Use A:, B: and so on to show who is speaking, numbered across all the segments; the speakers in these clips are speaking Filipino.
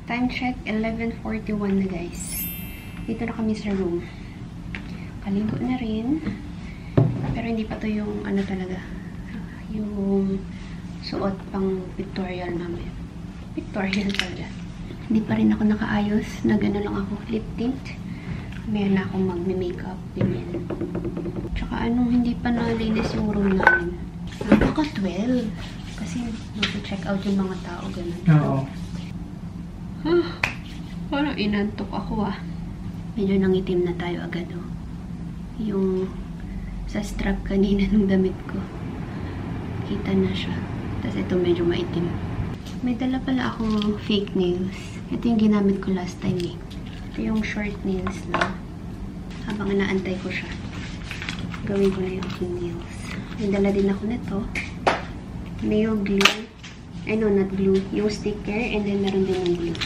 A: Time check, 11:41 na guys. Dito na kami sa room. Kaligo na rin. Pero hindi pa to yung ano talaga. Yung suot pang pictorial namin. Pictorial talaga. Hindi pa rin ako nakaayos. Nagano lang ako, lip tint. Meron na akong magme-makeup. Ganyan. Tsaka hindi pa nalinis yung room namin. Baka 12. Kasi mag-check out yung mga tao. Ganun.
B: Oo.
A: Parang inantok ako Medyo nangitim na tayo agad Yung sa strap kanina ng damit ko. Kita na siya. Tapos ito medyo maitim. May dala pala akong fake nails. Ito yung ginamit ko last time Ito yung short nails lang. Habang inaantay ko siya. Gawin ko na yung aking nails. May dala din ako nito. Nail glue. No, not glue. Yung sticker. And then meron din yung glue.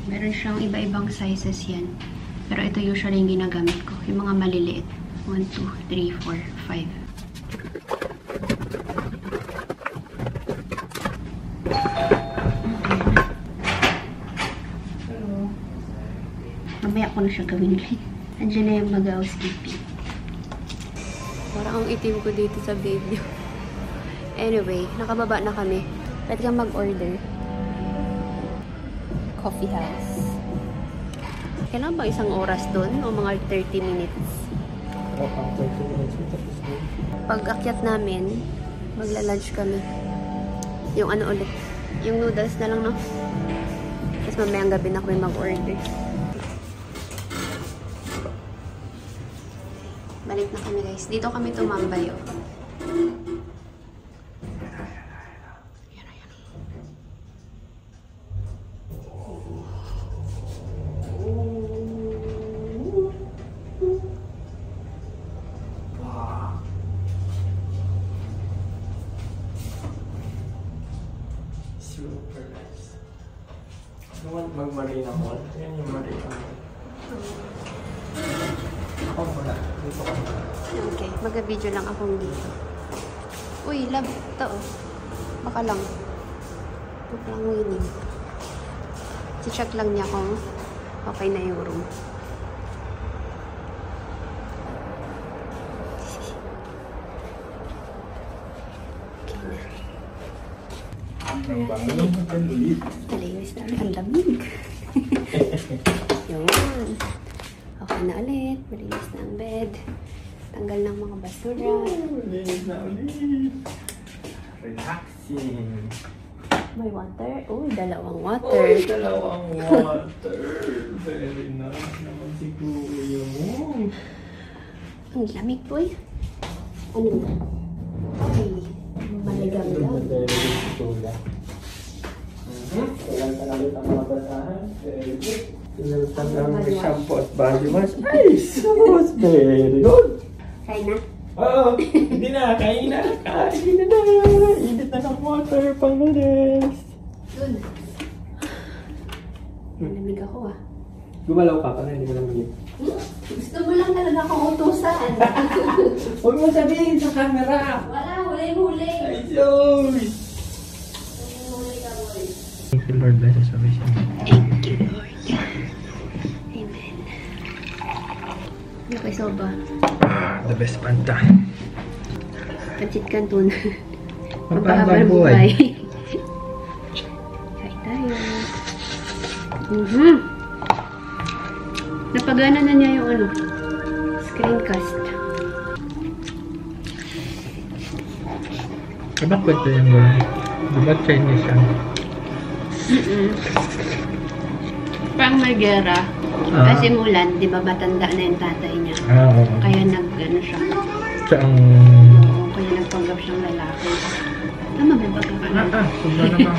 A: Meron siyang iba-ibang sizes yan. Pero ito usually yung ginagamit ko. Yung mga maliliit. 1, 2, 3, 4, 5. Mamaya ko na siya gawin rin. Andiyan na yung mag-housekeeping. Parang ang itim ko dito sa video. Anyway, nakababa na kami. Pwede kang mag-order. Coffee house. Kailangan ba isang oras doon? O mga 30 minutes?
B: Pang 30 minutes.
A: Pag akyat namin, magla-lunch kami. Yung ano ulit. Yung noodles na lang, no? Tapos mamayang gabi na kami mag-order. Balik na kami guys. Dito kami tumambay
B: Super nice. Naman mag-Marina Mall. Yan yung Marina Mall. Ako muna. Dito ka muna.
A: Okay. Mag-video lang akong dito. Uy, love. Ito Baka lang. Baka lang winning. Si-check lang niya kung okay na yung room. Talinis na ang lamig. Yun. Okay na ulit. Malinis na ang bed. Tanggal ng mga basura.
B: Malinis na ulit. Relaxing.
A: May water. Uy, dalawang water.
B: Uy, dalawang water. Very nice naman si Kuya mo.
A: Ang lamig po Ano na? Okay. Maligam lang.
B: Very good Kuya. Kailan ka nalit ang mga basahan? Very good. Kailan ang shampoo at body wash. Nice! That was very good.
A: Kain na?
B: Oo. Hindi na. Kain na. Kain na. Init na ng water. Pang-rest.
A: Dun. Malamig ako
B: Gumalaw ka para hindi mo lamigin.
A: Gusto mo lang talaga akong utusan.
B: Huwag mo sabihin sa camera.
A: Wala, huli-huli.
B: Ay, Diyos! Thank you, Lord. Bless us, salvation.
A: Thank you, Lord. Amen. Okay, soba.
B: The best panta.
A: Pancit Canton.
B: Pagpahabang buhay.
A: Kain tayo. Napagana na niya yung screencast.
B: Bakit kwento yung gano'n? Diba Chinese yan?
A: Pang may gera. Kasi mulan, di ba matanda na yung tatay niya.
B: Oo.
A: Kaya nag-ano siya.
B: Saan?
A: Oo, kaya nagpanggap siyang lalaki. Tama ba ba kang ano?
B: Sobra naman.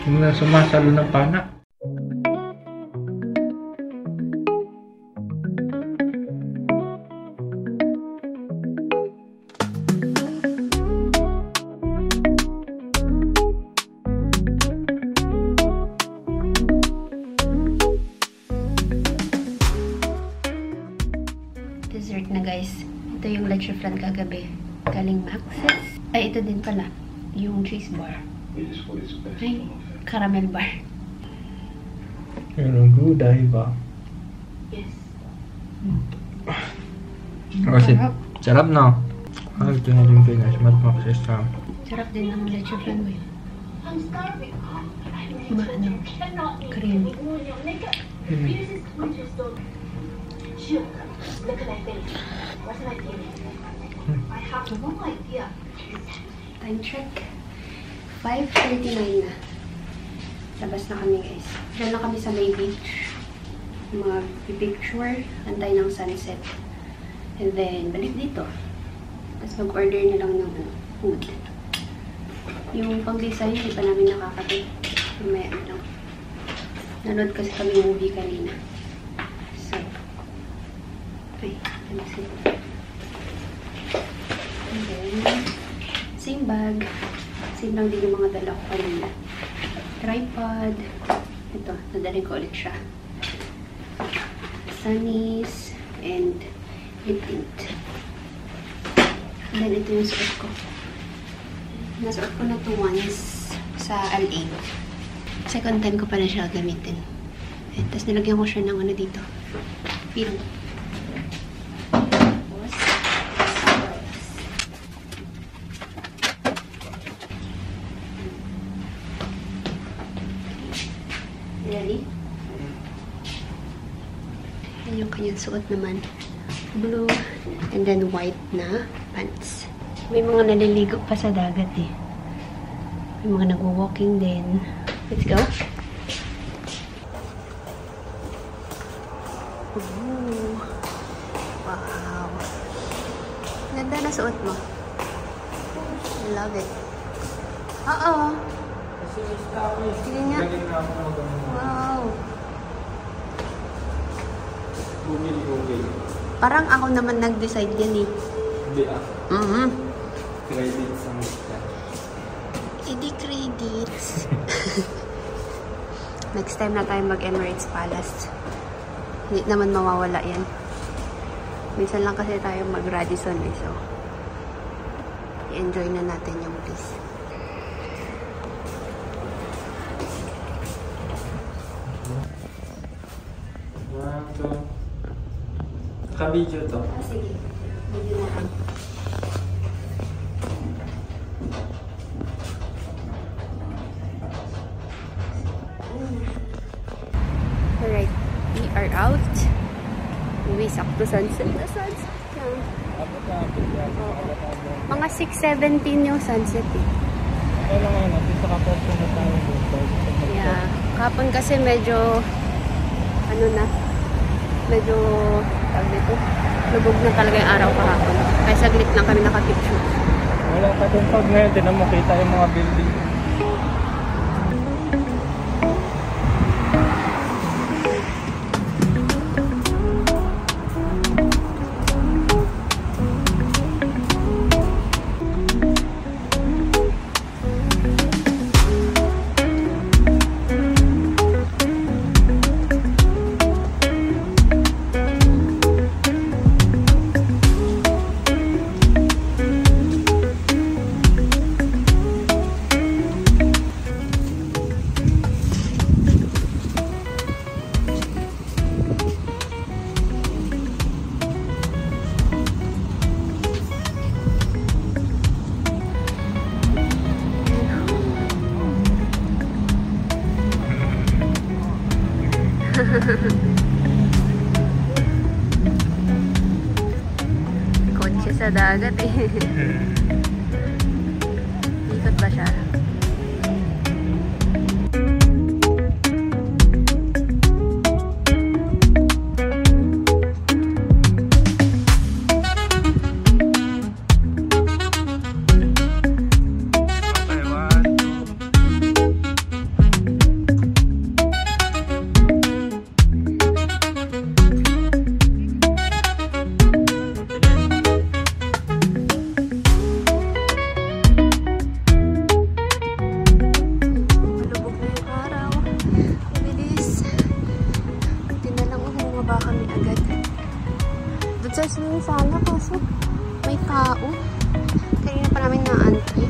B: Yung sumasalo ng pana.
A: Dessert na guys. Ito yung leche flan kagabi. Galing Max's. Ay, ito din pala. Yung cheese bar. Ay, caramel bar.
B: Yung gulay ba?
A: Yes.
B: Kasi, sarap no? Ah, ito na yung Pinas. Matmakasisam.
A: Sarap din ang leche flan mo yun. Maano? Creamy. Time check. 5:29 na. Labas na kami guys. Diyan na kami sa may beach. Mag-picture. Antay ng sunset. And then, balik dito. Tapos mag-order na lang ng food. Yung pang-design, hindi pa namin nakakapit. Mamaya na lang. Nanood kasi kami movie kanina. So, ay, alis ito. And then, same bag. Same lang din yung mga dala ko kanina. Tripod. Ito, nadali ko ulit siya. Sunnies. And lip tint. And then, ito yung suot ko. Nasuot ko na to once sa LA. Second time ko pala siya gamitin. And, tapos nilagyan ko siya ng ano dito. Pin. Tapos, ready? Yan yung kanyang suot naman. Blue. And then white na pants. May mga naliligo pa sa dagat eh. May mga nagwo-walking din. Let's go. Ooh. Wow. Ganda na suot mo. I love it. Oo. Tingnan niya. Wow. Parang ako naman nag-decide yan eh.
B: Hindi ah. Credits ang isa.
A: Hindi credits. Next time na tayo mag-Emirates Palace. Hindi naman mawawala yan. Minsan lang kasi tayo mag-Radisson eh. So, i-enjoy na natin yung place.
B: Naka-video to.
A: Ah, sige. Video na lang. Alright. We are out. Uwi sakto sunset. The sunset yan. Mga 6:17 yung sunset eh.
B: Kaya lang ngayon natin sa kapatid na tayo dito.
A: Yeah. Kapon kasi medyo ano na. Medyo tawag dito. Lubog na talaga yung araw kahapon. Kaya saglit lang kami nakapicture.
B: Walang katumpag ngayon. Di na makita yung mga building.
A: Kotse sa dagat eh. Ikot ba siya? Sa swimming sana kaso may tao. Kanina pa namin na-antay.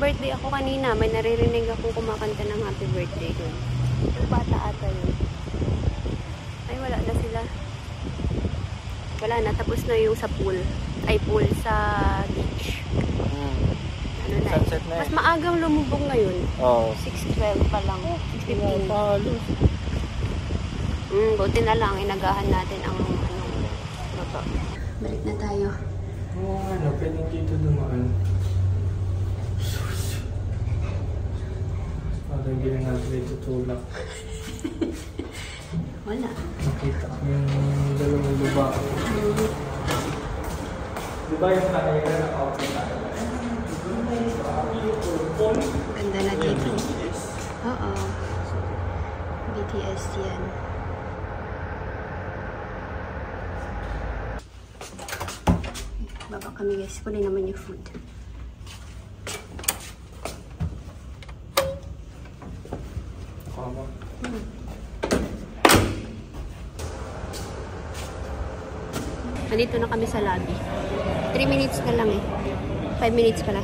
A: nag-birthday ako kanina, may naririnig akong kumakanta ng happy birthday doon. Yung bata ata yun. Ay, wala na sila. Wala na, tapos na yung sa pool. Ay, pool sa beach. Ano na
B: Sunset na
A: Mas maagang lumubog ngayon.
B: Oo.
A: 6:12 pa lang. 6:15. Buti na lang, inagahan natin ang baba. Balik na tayo.
B: Oo, ano, pwedeng dito dumaan. Parang hindi na natin dito tulak.
A: Wala.
B: Nakita ko yung dalawang luba. Di ba yung kanina na outfit natin?
A: Ganda na dito. Oo. BTS yan. Baba kami guys. Kunin naman yung food. Nandito na kami sa lobby. 3 minutes na lang eh. 5 minutes pala.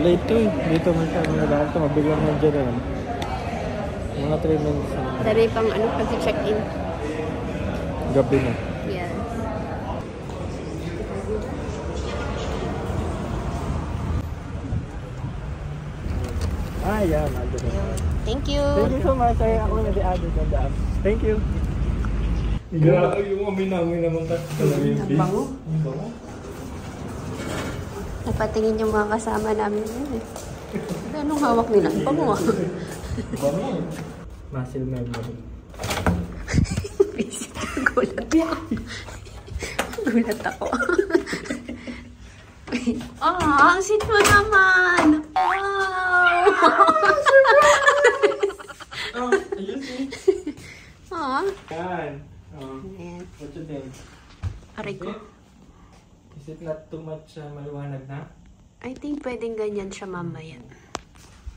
B: Late to eh. Dito man siya. Mga dahil ito, mabilang na dyan rin. Mga 3 minutes na.
A: Dami pang pag-check-in.
B: Gabi na.
A: Yes.
B: Ah, yeah. Nandun na.
A: Thank you.
B: Thank you so much. Ay, ako na di-added na daan. Thank you. Grabe yung amin naman kasi talaga yung
A: Ang bango.
B: Ang bango.
A: Napatingin yung mga kasama namin. Anong hawak nila? Ang bango ah.
B: Bango eh. Muscle memory.
A: Gulat ako. Gulat ako. Ang sweet mo naman! Wow!
B: Oh, ayun eh. Yan.
A: Ayan.
B: What you think?
A: Aray ko.
B: Is it not too much maliwanag na?
A: I think pwedeng ganyan siya mamaya.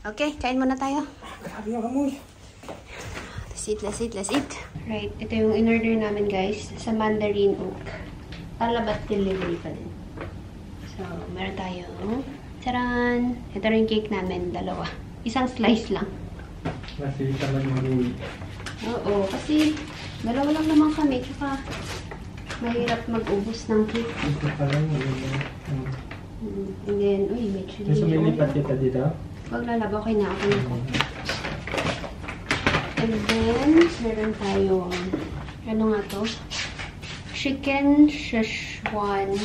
A: Okay, kain muna tayo.
B: Grabe yung amoy.
A: Let's eat. Right, ito yung in-order namin guys sa Mandarin Oak. Talabat delivery pa din. So, meron tayong charan! Ito rin yung cake namin, dalawa. Isang slice lang.
B: Nasita lang yung uwi.
A: Oo, kasi dalawa lang naman kami. Tsaka mahirap mag-ubos ng cake.
B: Ito pa lang yun.
A: And then, uy, may chili.
B: Gusto may lipat kita dito?
A: Wag lalaba, okay na ako na ko. And then, meron tayong, ano nga to? Chicken Szechuan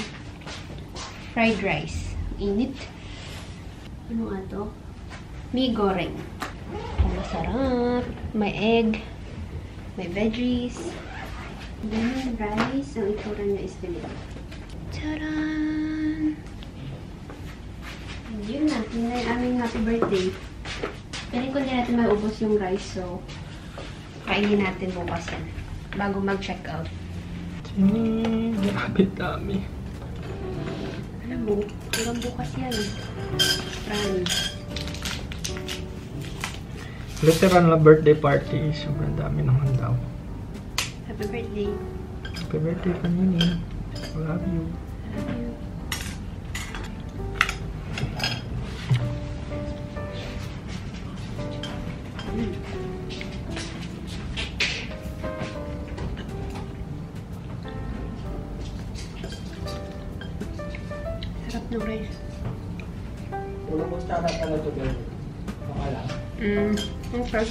A: fried rice. Init. Ano nga to? Mi goreng. Ang masarap. May egg. May veggies. And then yung rice. Ang itsura niya is ganito. Charan! And yun na. Yun na yung aming happy birthday. Pero kung hindi natin maiubos yung rice, so kainin natin bukas yan. Bago mag-check out.
B: Grabe dami.
A: Alam mo, hanggang bukas yan. Promise.
B: Literal na birthday party. Sobrang dami naman daw.
A: Happy birthday.
B: Happy birthday pa niyo eh. I love you.
A: Love you. Sarap ng rice.
B: Ulo ko sana pala ito din. Okay lang.
A: Okay.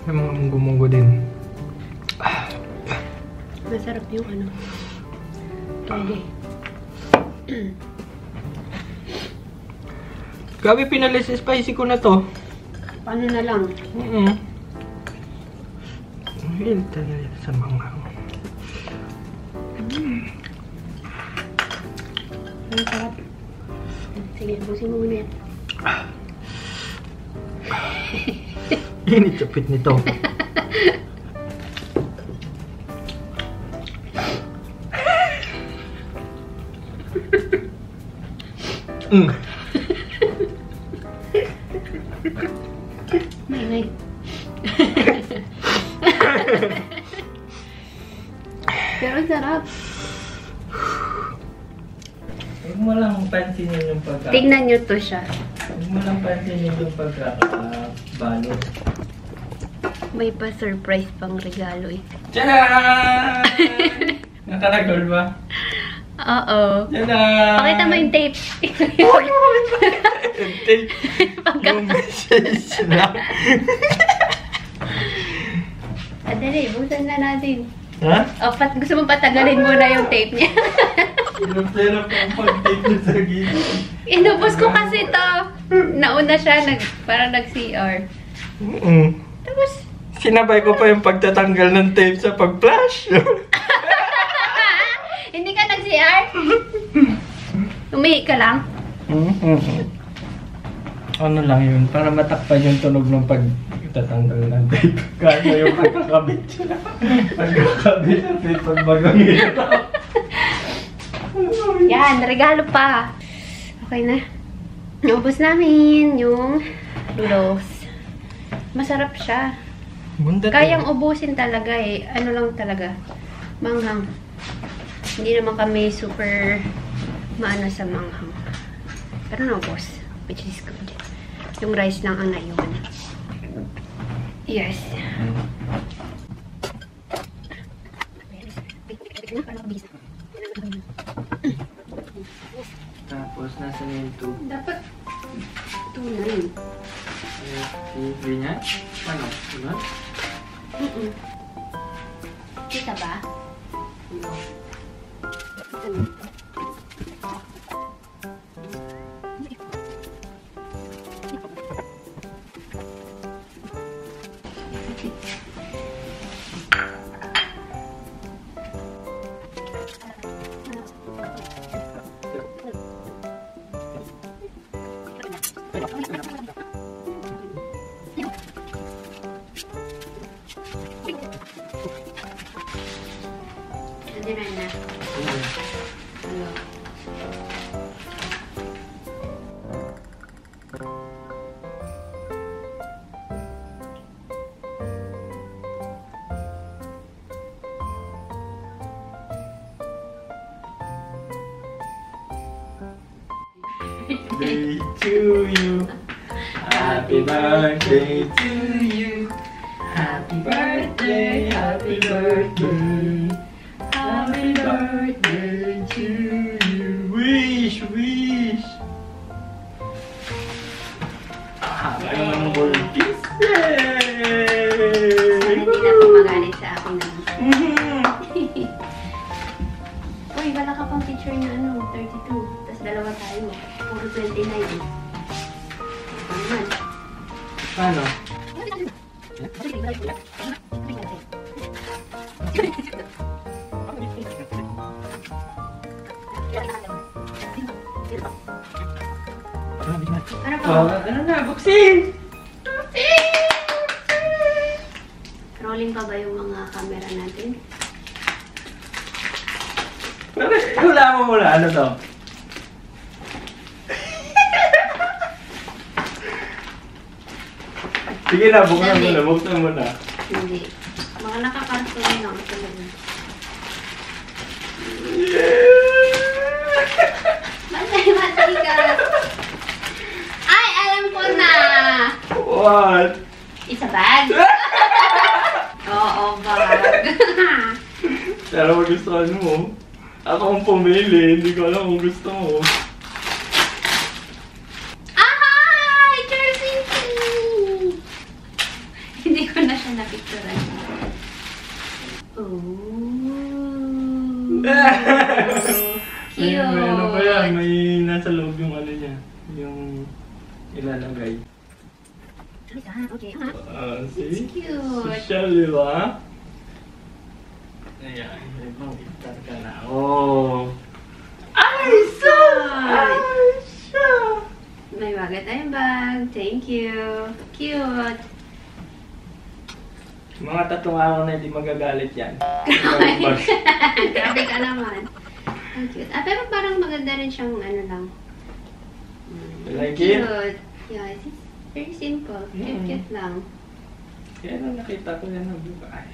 B: May mga munggo-munggo din.
A: Masarap yung ano. Toge.
B: Grabe pinalis spicy ko na to.
A: Paano na lang?
B: Hindi talaga sa manghang.
A: Ang sarap. Sige, busin mo muna yan.
B: Init sapit nito.
A: Maingay. Pero ang sarap.
B: Huwag mo lang pansinin yung pagkakabalot.
A: Tingnan nyo to siya.
B: Huwag mo lang pansinin yung pagkakabalot.
A: May pa-surprise pang regalo eh.
B: Tcharam! Nakalagol ba?
A: Oo.
B: Tcharam!
A: Pakita mo yung tape.
B: Yung message lang.
A: Dali, buksan na natin.
B: Ha?
A: O, gusto mo patagalin muna yung tape niya.
B: Hirap-hirap ang pag-tape niya sa gilid.
A: Inubos ko kasi to. Nauna siya, parang nag-CR. Tapos,
B: Sinabay ko pa yung pagtatanggal ng tape sa pag-flash.
A: hindi ka nag-CR? Umihi ka lang?
B: Ano lang yun, para matakpan yung tunog ng pagtatanggal ng tape. Kaya yung pagkakabit siya. Pagkakabit ng tape pag bagang hirap.
A: Yan, regalo pa. Okay na. Naubos namin yung noodles. Masarap siya. Kayang ubusin talaga eh. Ano lang talaga. Manghang. Hindi naman kami super maano sa manghang. Pero naubos. Which is good. Yung rice lang ang naiwan. Yes.
B: Tapos, nasa na yung tube?
A: Dapat tunay.
B: Libre niya? Ano? Ano?
A: Kita ba? Nandiyan na. Ano?
B: Birthday to you. Happy birthday to you. Happy birthday, happy birthday. Happy birthday to you. Wish, wish. Happy birthday.
A: Hindi na po magalit sa akin na. Uy, wala ka pang picture na ano, 32. Tapos dalawa tayo. Puro 29. Ano?
B: Paano?
A: Ano pa?
B: Ano na? Buksin!
A: Rolling pa ba yung mga camera natin?
B: Hula mo muna. Ano to? Sige na, buksan mo na. Buksan mo na.
A: Hindi. Mga nakakarton lang talaga. Matay ka. Ay, alam ko na.
B: What?
A: It's a bag. Oo, bag.
B: Pero magustuhan mo. Ako ang pumili. Hindi ko alam kung gusto mo.
A: Ay! Jersey! Hindi ko na siya napicturan. Oh. Cute.
B: Ano ba yan? May nasa loob yung ano niya. Yung ilalagay.
A: Okay.
B: See?
A: Cute.
B: Social, di ba? Ayan, ibang gitar ka na. Oh! Ay, sus!
A: May bagat tayong bag. Thank you. Cute.
B: Mga 3 araw na hindi magagalit yan.
A: Grabe ka naman. Ang cute. Ah, pero parang maganda rin siyang ano lang.
B: You like it?
A: Cute. Yeah, it's very simple. Cute lang.
B: Kaya nung nakita ko yan ng buka.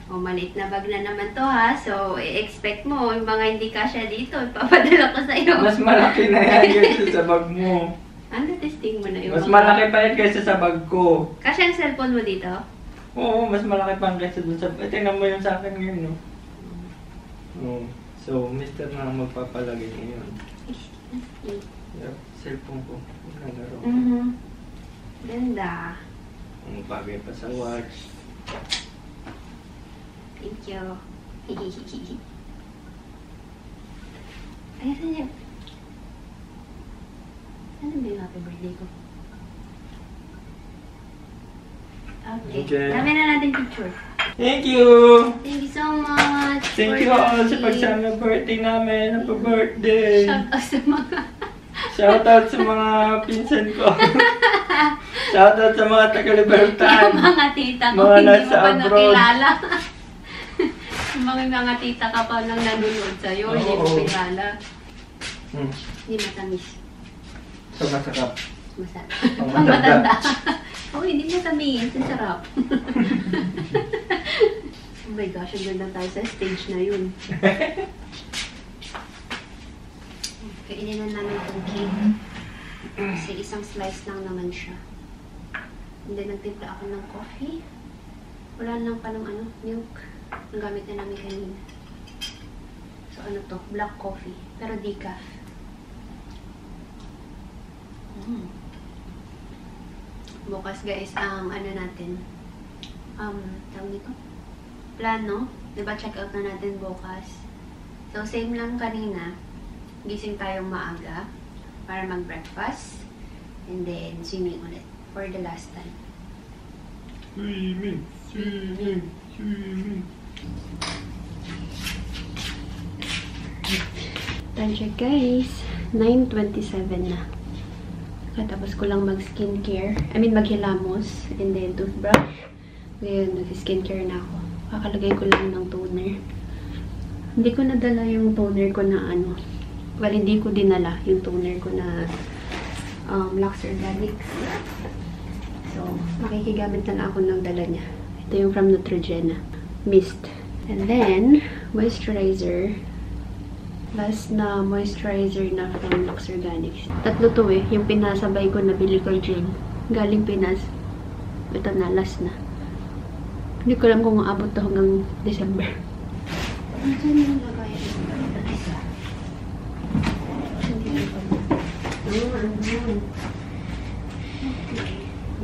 A: O, maliit na bag na naman to ha. So, i-expect mo, yung mga hindi kasya dito, ipapadala ko sa'yo.
B: Mas malaki na yan kaysa sa bag mo.
A: Ano, testing mo na yung
B: Mas malaki pa yan kaysa sa bag ko.
A: Kasya ang cellphone mo dito?
B: Oo, mas malaki pa kaysa dun sa... tingnan mo yung sa akin ngayon, no? Oh. So, mister na magpapalagay ngayon. Yup, cellphone ko. Nalaro ko.
A: Ganda.
B: Ang bagay pa sa watch.
A: Thank you. Ay, saan yan? Ano ba yung happy birthday ko? Okay. Dami na natin picture.
B: Thank you!
A: Thank you so much.
B: Thank you all sa pagsama birthday namin. Happy birthday!
A: Shout out sa mga...
B: Shoutout sa mga pinsan ko. Shoutout sa mga taga-Libertad.
A: Yung mga tita ko,
B: Mga
A: hindi mo
B: nasa
A: pa
B: abroad.
A: nakilala. Yung mga tita ka pa nang nanonood sa'yo, hindi mo
B: Oo.
A: kilala. Hindi matamis.
B: So, masarap.
A: Masarap.
B: Ang
A: Ang
B: matanda.
A: matanda. Oo, hindi matamis. Ang sarap. Oh my gosh, ang ganda tayo sa stage na yun. Kainin na namin itong cake. Kasi isang slice lang naman siya. And then, nagtimpla ako ng coffee. Wala lang pa ng milk. Ang gamit na namin kanina. So, ano to? Black coffee. Pero decaf. Bukas, guys, ang natin. Tawag nito? Plano. Diba, check out na natin bukas. So, same lang kanina. Gising tayong maaga para mag-breakfast. And then, swimming ulit. For the last time.
B: Swimming.
A: Time check, guys. 9:27 na. Katapos ko lang mag-skincare. maghilamos. And then, toothbrush. Ngayon, nag-skincare na ako. Kakalagay ko lang ng toner. Hindi ko nadala yung toner ko na well, hindi ko dinala yung toner ko na Lux Organics. So, makikigamit na lang ako ng dala niya. Ito yung from Neutrogena. Mist. And then, moisturizer. Last na moisturizer na from Lux Organics. Tatlo to yung pinasabay ko na bili ko gel. Galing Pinas. Ito na, last na. Hindi ko alam kung maabot to hanggang December. Saan yung lagayan? Isa. Okay.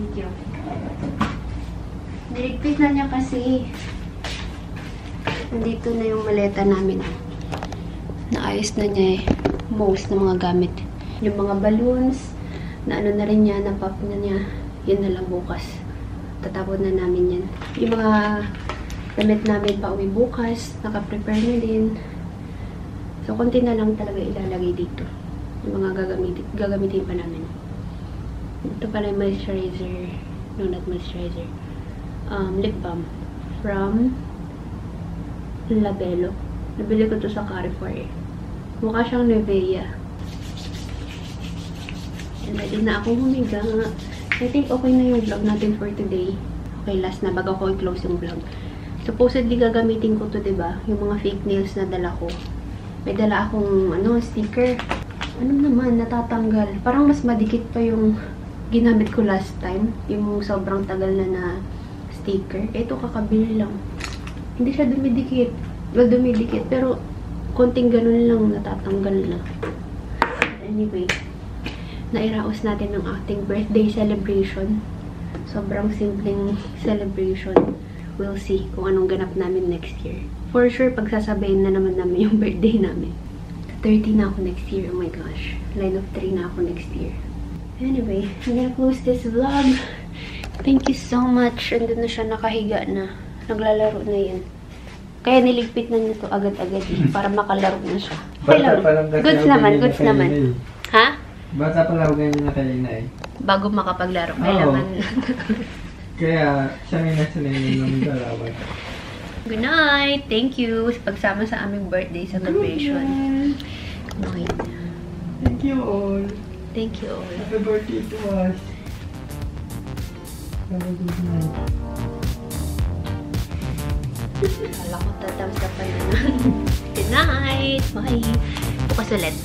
A: Thank you. Niligpit na niya kasi. Nandito na yung maleta namin. Naayos na niya most ng mga gamit. Yung mga balloons, na na rin niya, na-pop na niya. Yun na lang bukas. Tatapon na namin yan. Yung mga damit namin pa uwi bukas, naka-prepare na din. So, konti na lang talaga ilalagay dito. Yung mga gagamitin pa namin. Ito pala yung moisturizer. No, not moisturizer. Lip balm. From Labello. Nabili ko to sa Carrefour Mukha siyang Nivea. And ready na akong humiga. I think okay na yung vlog natin for today. Okay, last na. Bago ko i-close yung vlog. Supposedly gagamitin ko to, diba? Yung mga fake nails na dala ko. May dala akong, sticker. Ano naman, natatanggal. Parang mas madikit pa yung ginamit ko last time. Yung sobrang tagal na sticker. Ito, kakabili lang. Hindi siya dumidikit. Well, dumidikit. Pero, konting ganun lang, natatanggal na. Anyway, nairaos natin ang ating birthday celebration. Sobrang simpleng celebration. We'll see kung anong ganap namin next year. For sure, pagsasabayin na naman namin yung birthday namin. 30 na ako next year. Oh my gosh. Line of 3 na ako next year. Anyway, I'm gonna close this vlog. Thank you so much. Andun na siya nakahiga na. Naglalaro na yan. Kaya niligpit na nito agad-agad para makalaro na siya.
B: Bata pa lang kasi
A: Goods
B: ako
A: naman,
B: ganyan
A: goods
B: na
A: naman.
B: kanina
A: Ha?
B: Bata pa lang ako ganyan na kanina eh.
A: Bago makapaglaro,
B: Oo.
A: kailangan.
B: Kaya sanay na sanay na namin larawan.
A: Good night! Thank you sa pagsama sa aming birthday celebration. Good night.
B: Thank you all.
A: Thank you all.
B: Happy birthday to us. Have a good night.
A: Kala ko tatapos na pa na. Good night! Bye! Bukas ulit.